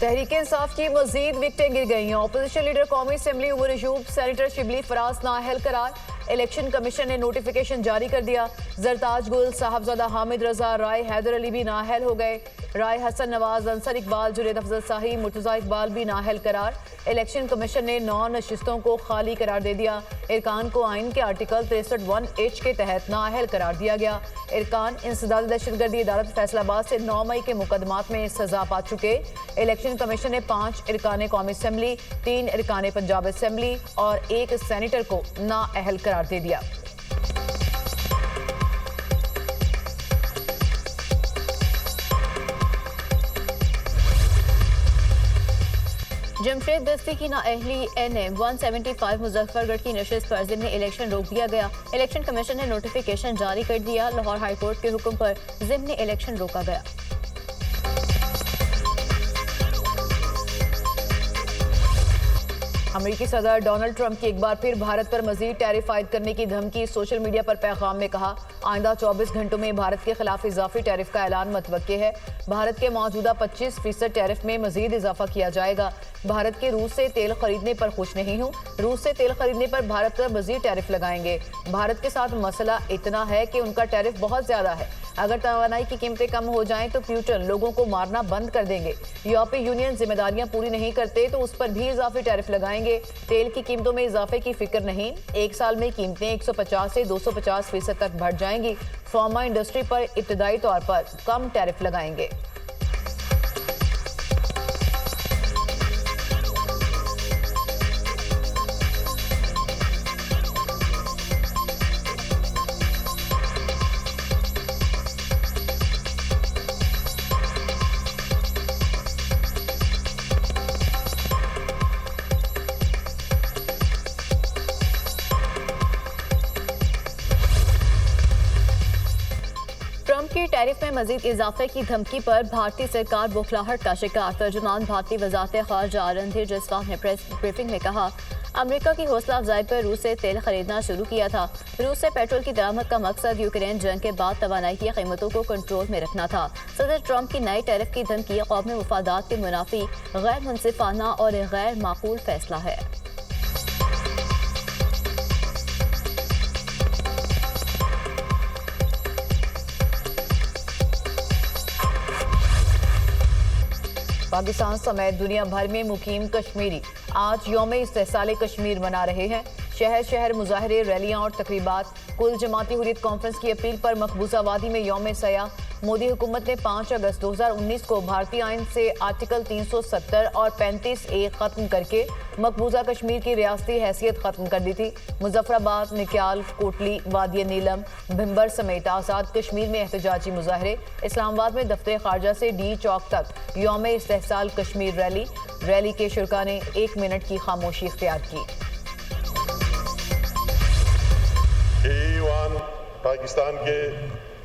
तहरीक इंसाफ की मजीद विकटें गिर गई हैं। अपोजिशन लीडर कौमी असम्बली उमर अयूब, सेनेटर शिबली फराज नाअहल करार। इलेक्शन कमीशन ने नोटिफिकेशन जारी कर दिया। जरताज गुल, साहबजादा हामिद रजा, राय हैदर अली भी नाअहल हो गए। राय हसन नवाज, अंसर इकबाल, जुनेद अफजल शाही, मुर्तजा इकबाल भी नाअहल करार। इलेक्शन कमीशन ने 9 नशिस्तों को खाली करार दे दिया। इरकान को आइन के आर्टिकल 63(1)H के तहत नाअहल करार दिया गया। इरकान इंसदाद दहशतगर्दी अदालत फैसलाबाद से 9 मई के मुकदमात में सजा पा चुके। इलेक्शन कमीशन ने 5 इरकान कौमी असम्बली, 3 इरकान पंजाब असम्बली और 1 सेनेटर को नाअहल करार दे दिया। जमशेद दस्ती की नाअहली NM 175 मुजफ्फरगढ़ की नशिस्त पर ज़िम्नी इलेक्शन रोक दिया गया। इलेक्शन कमीशन ने नोटिफिकेशन जारी कर दिया। लाहौर हाईकोर्ट के हुक्म पर ज़िम्नी इलेक्शन रोका गया। अमेरिकी सदर डोनाल्ड ट्रंप की एक बार फिर भारत पर मजीद टैरिफ आयद करने की धमकी। सोशल मीडिया पर पैगाम में कहा, आइंदा 24 घंटों में भारत के खिलाफ इजाफी टैरिफ का ऐलान मुतवक्के है। भारत के मौजूदा 25% टैरिफ में मजीद इजाफा किया जाएगा। भारत के रूस से तेल खरीदने पर खुश नहीं हूँ। रूस से तेल खरीदने पर भारत पर मजीद टैरिफ लगाएंगे। भारत के साथ मसला इतना है कि उनका टैरिफ बहुत ज्यादा है। अगर तवानाई की कीमतें कम हो जाएं तो प्यूटन लोगों को मारना बंद कर देंगे। यूरोपीय यूनियन जिम्मेदारियां पूरी नहीं करते तो उस पर भी इजाफी टैरिफ लगाएंगे। तेल की कीमतों में इजाफे की फिक्र नहीं। एक साल में कीमतें 150 से 250% तक बढ़ जाएंगी। फार्मा इंडस्ट्री पर इब्तदाई तौर पर कम टैरिफ लगाएंगे। ट्रंप की टैरिफ में मजीद इजाफे की धमकी पर भारतीय सरकार बौखलाहट का शिकार। तर्जुमान भारतीय वजारत खारजा रणधीर जसवाल ने प्रेस ब्रीफिंग में कहा, अमेरिका की हौसला अफजाई पर रूस से तेल खरीदना शुरू किया था। रूस से पेट्रोल की दरामद का मकसद यूक्रेन जंग के बाद तवानाई की कीमतों को कंट्रोल में रखना था। सदर ट्रंप की नई टैरिफ की धमकी कौमी मुफादात के मुनाफी, गैर मुनसिफाना और गैर माकूल फैसला है। पाकिस्तान समेत दुनिया भर में मुकीम कश्मीरी आज यौम इस्तेहसाल कश्मीर मना रहे हैं। शहर शहर मुजाहरे, रैलियां और तकरीबात। कुल जमाती हुर्रियत कॉन्फ्रेंस की अपील पर मकबूजा वादी में यौम सया। मोदी हुकूमत ने 5 अगस्त 2019 को भारतीय आइन से आर्टिकल 370 और 35A खत्म करके मकबूजा कश्मीर की रियासती हैसियत खत्म कर दी थी। मुजफ्फराबाद, निक्याल, कोटली, वादी नीलम, भिम्बर समेत आज़ाद कश्मीर में एहतजाजी मुजाहरे। इस्लामाबाद में दफ्तर खारजा से डी चौक तक यौम इस्तेहसाल कश्मीर रैली के शुरा ने 1 मिनट की खामोशी इख्तियार की। पाकिस्तान के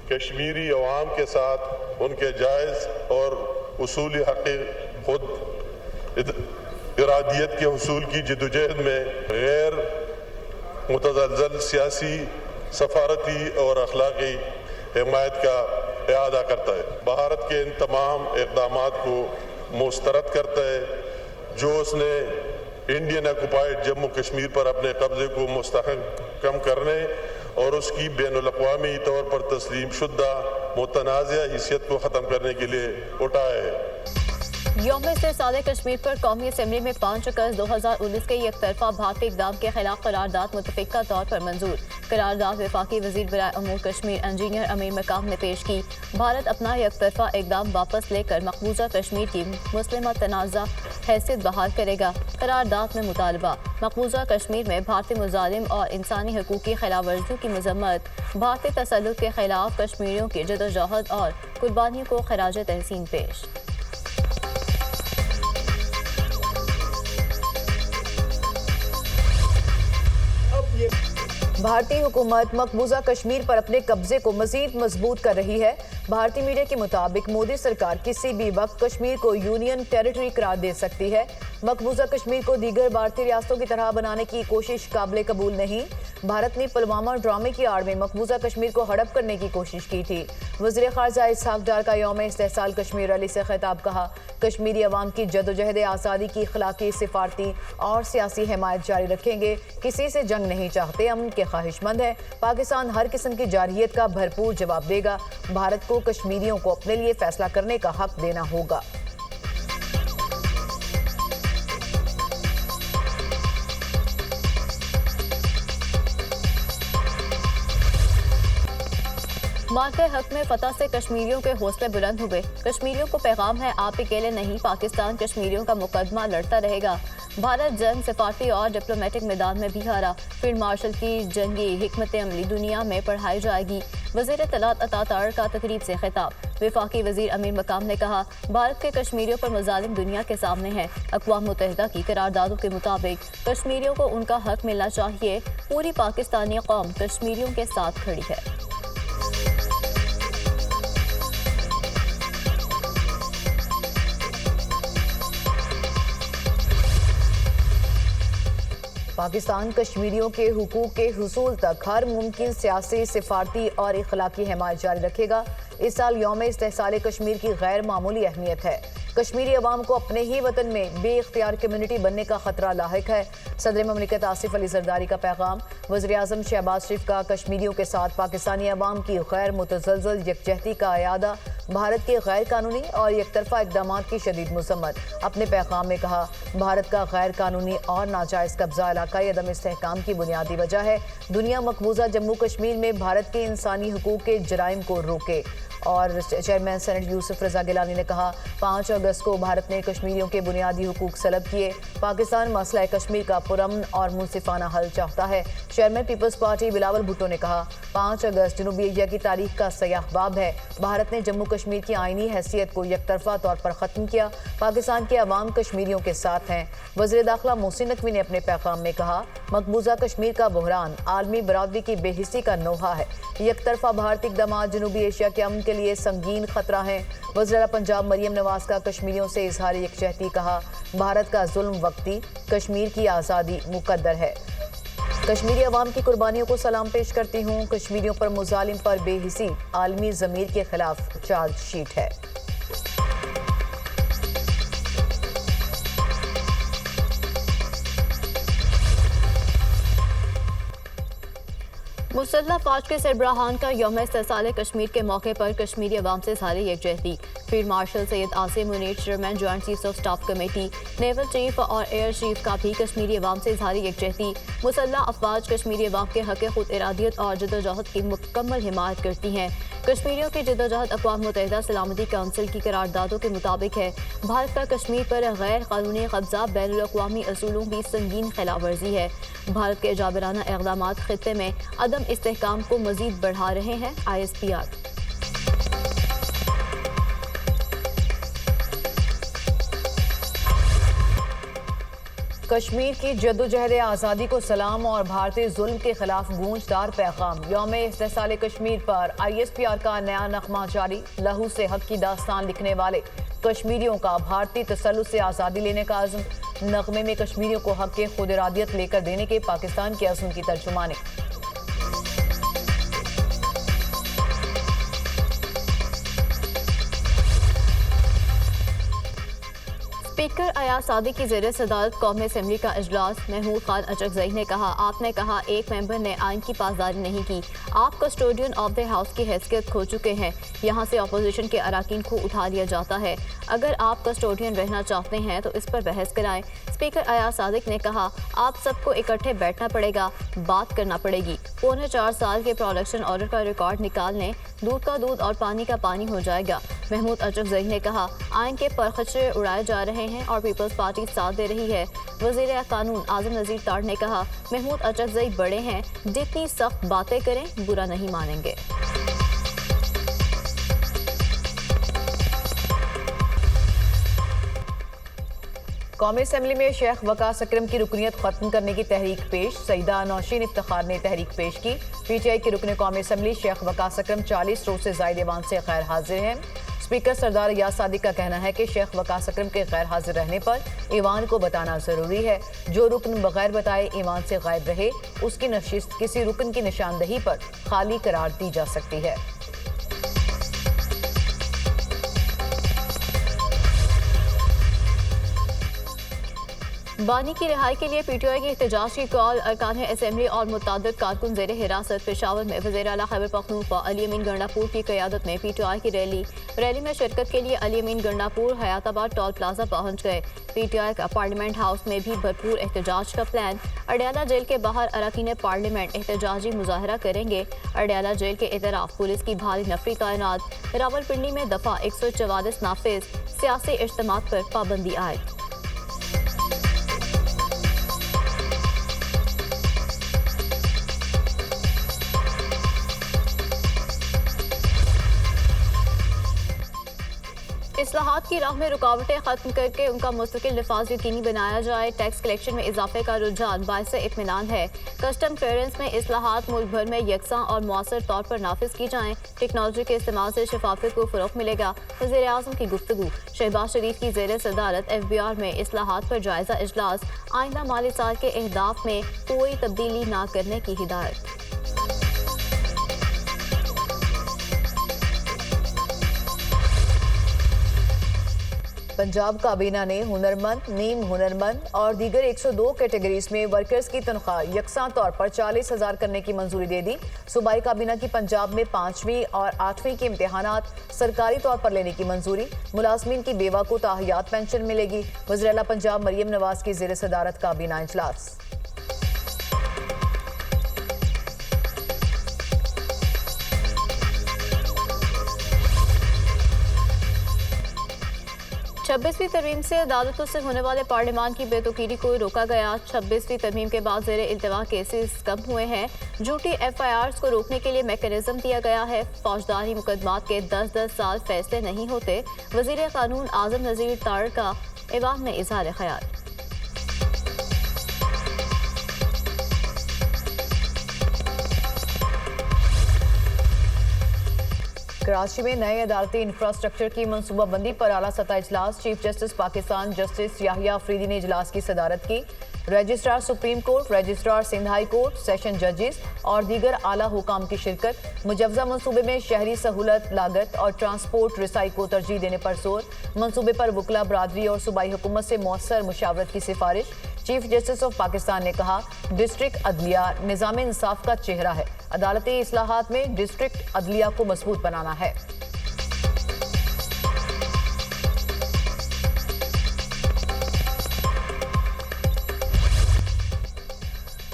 कश्मीरी अवाम के साथ उनके जायज़ और उसूली हक़ खुद इरादियत के हुसूल की जदोजहद में गैर मुतज़लज़ल सियासी, सफारती और अखलाकी हिमायत का इआदा करता है। भारत के इन तमाम इक़दामात को मुस्तरद करता है जो उसने इंडियन ऑक्युपाइड जम्मू कश्मीर पर अपने कब्जे को मुस्तहकम करने और उसकी बैनुल-अक़वामी तौर पर तस्लीम शुद्दा मुतनाज़िया हिस्सियत को ख़त्म करने के लिए उठाया है। यौम इस्तेहसाल कश्मीर पर कौमी असम्बली में 5 अगस्त 2019 के एक तरफा भारतीय इक़दाम के खिलाफ करारदाद मुतफ़िक़ा तौर पर मंजूर। करारदाद वफाकी वज़ीर बराए अमूर कश्मीर इंजीनियर अमीर मकाम ने पेश की। भारत अपना एक तरफा इक़दाम वापस लेकर मकबूजा कश्मीर की मुस्लिमा तनाज़ा हैसियत बहाल करेगा। करारदाद में मुतालबा, मकबूजा कश्मीर में भारतीय मुजालिम और इंसानी हकूक़ की खिलाफ वर्जियों की मजम्मत, भारतीय तसल्लुत के खिलाफ कश्मीरियों की जदोजहद और कुर्बानियों को खराज तहसीन पेश। भारतीय हुकूमत मकबूजा कश्मीर पर अपने कब्जे को मजीद मजबूत कर रही है। भारतीय मीडिया के मुताबिक मोदी सरकार किसी भी वक्त कश्मीर को यूनियन टेरिटरी करार दे सकती है। मकबूजा कश्मीर को दीगर भारतीय रियासतों की तरह बनाने की कोशिश काबिल कबूल नहीं। भारत ने पुलवामा ड्रामे की आड़ में मकबूजा कश्मीर को हड़प करने की कोशिश की थी। वज़ीर ख़ारजा इसहाक डार का यौम इस्तेहसाल कश्मीर रैली से खिताब कहा, कश्मीरी अवाम की जदोजहद आज़ादी की इखलाकी, सिफारती और सियासी हिमायत जारी रखेंगे। किसी से जंग नहीं चाहते, अमन के ख्वाहिशमंद है। पाकिस्तान हर किस्म की जारहियत का भरपूर जवाब देगा। भारत को कश्मीरियों को अपने लिए फैसला करने का हक देना होगा। मां के हक में फतह से कश्मीरियों के हौसले बुलंद हुए। कश्मीरियों को पैगाम है, आप अकेले नहीं, पाकिस्तान कश्मीरियों का मुकदमा लड़ता रहेगा। भारत जंग सिफारती और डिप्लोमेटिक मैदान में भी हारा। फील्ड मार्शल की जंगी हिकमत अमली दुनिया में पढ़ाई जाएगी। वज़ीर इत्तलात अता तार का तकरीब से खिताब। वफाकी वज़ीर अमीर मकाम ने कहा, भारत के कश्मीरियों पर मज़ालिम दुनिया के सामने है। अक़वाम मुत्तहिदा की करारदादों के मुताबिक कश्मीरियों को उनका हक मिलना चाहिए। पूरी पाकिस्तानी कौम कश्मीरियों के साथ खड़ी है। पाकिस्तान कश्मीरियों के हुकूक के हुसूल तक हर मुमकिन सियासी, सिफारती और इखलाकी हिमायत जारी रखेगा। इस साल यौम इस्तेहसाल कश्मीर की गैर मामूली अहमियत है। कश्मीरी अवाम को अपने ही वतन में बेइख्तियार कम्युनिटी बनने का खतरा लाहिक है। सदर ममलिकत आसिफ अली जरदारी का पैगाम। वज़ीर आज़म शहबाज शरीफ का कश्मीरियों के साथ पाकिस्तानी अवाम की गैर मुतज़लज़ल यकजहती का अयादा। भारत के गैर कानूनी और एकतरफा इक़दाम की शदीद मज़म्मत। अपने पैगाम में कहा, भारत का गैर कानूनी और नाजायज़ कब्जा इलाकाई अदम इस्तेहकाम की बुनियादी वजह है। दुनिया मकबूजा जम्मू कश्मीर में भारत के इंसानी हुकूक के जराइम को रोके। और चेयरमैन सेनेट यूसुफ रजा गिलानी ने कहा, 5 अगस्त को भारत ने कश्मीरियों के बुनियादी हुकूक सलब किए। पाकिस्तान मसला कश्मीर का पुरअमन और मुनसिफाना हल चाहता है। Chairman Peoples Party Bilawal Bhutto ने कहा, 5 अगस्त जनूबी एशिया की तारीख का सयाह बाब है। भारत ने जम्मू कश्मीर की आईनी हैसियत को यकतरफा तौर पर ख़त्म किया। पाकिस्तान के अवाम कश्मीरियों के साथ हैं। वज़ीर दाखिला मोहसिन नकवी ने अपने पैगाम में कहा, मकबूजा कश्मीर का बहरान आलमी बरादरी की बेहिसी का नोहा है। यकतरफा भारतीय इक़दाम जनूबी एशिया के अमन के लिए संगीन खतरा है। वज़ीर पंजाब मरियम नवाज का कश्मीरियों से इजहार यकजहती कहा, भारत का जुल्म वक्ती, कश्मीर की आज़ादी मुकद्दर है। कश्मीरी अवाम की कुर्बानियों को सलाम पेश करती हूँ। कश्मीरियों पर मुजालिम पर बेहिसी आलमी ज़मीर के खिलाफ चार्जशीट है। मुसल्लह फौज के सरबराहान का यौम इस्तेहसाल कश्मीर के मौके पर कश्मीरी अवाम से इज़हार यकजहती। Field marshal Syed Asim Munir, chairman joint chiefs of staff committee, naval chief और एयर चीफ का भी कश्मीरी अवाम से इज़हार यकजहती। मुसल्लह अफवाज कश्मीरी अवाम के हक़ खुद इरादियत और जदोजहद की मुकम्मल हिमायत करती हैं। कश्मीरियों की जदोजहद अक़वाम मुत्तहिदा सलामती काउंसिल की करारदादों के मुताबिक है। भारत का कश्मीर पर गैर कानूनी कब्जा बैनुल अक़वामी असूलों की संगीन खिलाफवर्जी है। भारत के जाबिराना इक़दामात खित्ते में अदम इस्तेहकाम को मज़ीद बढ़ा रहे हैं। ISPR कश्मीर की जद्दोजहद आज़ादी को सलाम और भारतीय जुल्म के खिलाफ गूंजदार पैगाम। यौम इस्तेहसाल कश्मीर पर ISPR का नया नगमा जारी। लहू से हक की दास्तान लिखने वाले कश्मीरियों का भारतीय तसल्लुत से आज़ादी लेने का अज़्म। नगमे में कश्मीरियों को हक के खुद इरादियत लेकर देने के पाकिस्तान के अज़्म की तर्जुमानी। स्पीकर अयाज सादी की ज़ेर सदारत कौमी असम्बली का इजलास। महमूद खान अचकज़ई ने कहा, आपने कहा एक मेंबर ने आइन की पासदारी नहीं की। आप कस्टोडियन ऑफ द हाउस की हैसियत खो चुके हैं। यहाँ से अपोजिशन के अराकीन को उठा लिया जाता है। अगर आप कस्टोडियन रहना चाहते हैं तो इस पर बहस कराएं। स्पीकर अयाज सादिक ने कहा, आप सबको इकट्ठे बैठना पड़ेगा, बात करना पड़ेगी। 4.25 साल के प्रोडक्शन ऑर्डर का रिकॉर्ड निकाल लें, दूध का दूध और पानी का पानी हो जाएगा। महमूद अचकज़ई ने कहा, आइन के परखचरे उड़ाए जा रहे हैं और पीपल्स पार्टी साथ दे रही है। वज़ीर कानून आज़म नज़ीर तार ने कहा, महमूद अचकज़ई बड़े हैं, जितनी सख्त बातें करें बुरा नहीं मानेंगे। कौमी असम्बली में शेख वकास अकरम की रुकनीत खत्म करने की तहरीक पेश। सईदा नौशीन इफ्तिखार ने तहरीक पेश की। पीटीआई के रुकन कौमी असम्बली शेख वकास अकरम 40 रोज से जायद ईवान से गैर हाजिर हैं। स्पीकर सरदार याद सादिक का कहना है कि शेख वकास अकरम के गैर हाजिर रहने पर ईवान को बताना जरूरी है। जो रुकन बगैर बताए ईवान से गायब रहे उसकी नशिस्त किसी रुकन की निशानदही पर खाली करार दी जा सकती है। बानी की रिहाई के लिए पीटीआई की एहतजाज की कॉल। अरकान असम्बली और मुतादिद कारकुन ज़ेर हिरासत पेशावर में वज़ीर आला खैबर पख्तूनख्वा अली अमीन गंडापुर की क़यादत में पीटीआई की रैली में शिरकत के लिए अली अमीन गंडापुर हयाताबाद टोल प्लाजा पहुंच गए। पीटीआई का पार्लियामेंट हाउस में भी भरपूर एहतजाज का प्लान। अडयाला जेल के बाहर अरकान पार्लियामेंट एहतजाजी मुजाहरा करेंगे। अडयाला जेल के इतराफ पुलिस की भारी नफरी तैनात। रावलपिंडी में दफ़ा 144 नाफिज। सियासी इज्तिमात पर पाबंदी आयद। इस्लाहात की राह में रुकावटें खत्म करके उनका मुस्तकिल नफाज यकीनी बनाया जाए। टैक्स कलेक्शन में इजाफे का रुझान बाइस इत्मीनान है। कस्टम क्लियरेंस में इस्लाहात मुल्क भर में यकसा और मौसर तौर पर नाफिज की जाएँ। टेक्नोलॉजी के इस्तेमाल से शफाफियत को फ़रोग़ मिलेगा। वज़ीर आज़म की गुफ्तगू। शहबाज शरीफ की ज़ेर सदारत FBR में इस्लाहात पर जायजा इजलास। आइंदा माली साल के अहदाफ में कोई तब्दीली न करने की हिदायत। पंजाब काबीना ने हुनरमंद, नीम हुनरमंद और दीगर 102 कैटेगरीज में वर्कर्स की तनख्वाह यकसा तौर पर 40,000 करने की मंजूरी दे दी। सूबाई काबीना की पंजाब में 5वीं और 8वीं के इम्तिहानात सरकारी तौर पर लेने की मंजूरी। मुलाजमीन की बेवा को ताहियात पेंशन मिलेगी। वज़ीर आला पंजाब मरियम नवाज की ज़ेर सदारत काबीना इजलास। छब्बीसवीं तरमीम से अदालतों से होने वाले पार्लियामान की बेतुकीरी को रोका गया। 26वीं तरमीम के बाद ज़ेर इल्तवा केसेस कम हुए हैं। झूठी FIRs को रोकने के लिए मैकेनिज्म दिया गया है। फौजदारी मुकदमात के 10-10 साल फैसले नहीं होते। वज़ीर कानून आज़म नज़ीर तार का ऐवान में इज़हार ख्याल। कराची में नए अदालती इंफ्रास्ट्रक्चर की मनसूबाबंदी पर आला सतह इजलास। Chief justice Pakistan justice Yahya Afridi ने इजलास की सदारत की। Registrar Supreme Court, registrar Sindh High Court, session जजेस और दीगर आला हुकाम की शिरकत। मुजवजा मनसूबे में शहरी सहूलत, लागत और ट्रांसपोर्ट रसाई को तरजीह देने पर जोर। मनसूबे पर वकला बरादरी और सूबाई हुकूमत से मौसर मुशावरत की सिफारिश। चीफ जस्टिस ऑफ पाकिस्तान ने कहा, डिस्ट्रिक्ट अदलिया निज़ाम इंसाफ का चेहरा है। अदालती इस्लाहात में डिस्ट्रिक्ट अदलिया को मजबूत बनाना है।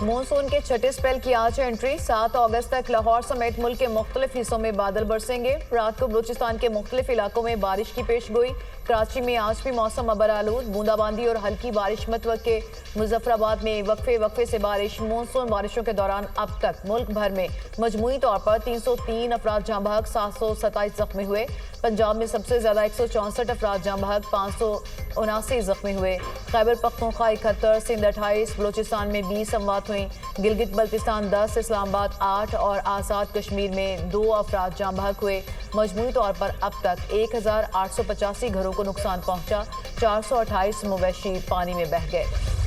मॉनसून के छठे स्पेल की आज एंट्री। 7 अगस्त तक लाहौर समेत मुल्क के मुख्तलिफ हिस्सों में बादल बरसेंगे। रात को बलूचिस्तान के मुख्तलिफ इलाकों में बारिश की पेशगोई। कराची में आज भी मौसम अबरालूद, बूंदाबांदी और हल्की बारिश मतवक्के। मुजफ्फराबाद में वक्फे से बारिश। मॉनसून बारिशों के दौरान अब तक मुल्क भर में मजमूई तौर पर 303 अफराद जाँ बहक, 727 जख्मी हुए। पंजाब में सबसे ज्यादा 164 अफराद जाँ बहक, 579 जख्मी हुए। खैबर पख्तूनख्वा 71, सिंध 28, बलूचिस्तान में 20 अमवात हुई। गिलगित बल्तिस्तान 10, इस्लामाबाद 8 और आज़ाद कश्मीर में 2 अफराद जाँ बहक हुए। मजमूई तौर पर अब तक 1885 घरों को नुकसान पहुंचा। 428 मवेशी पानी में बह गए।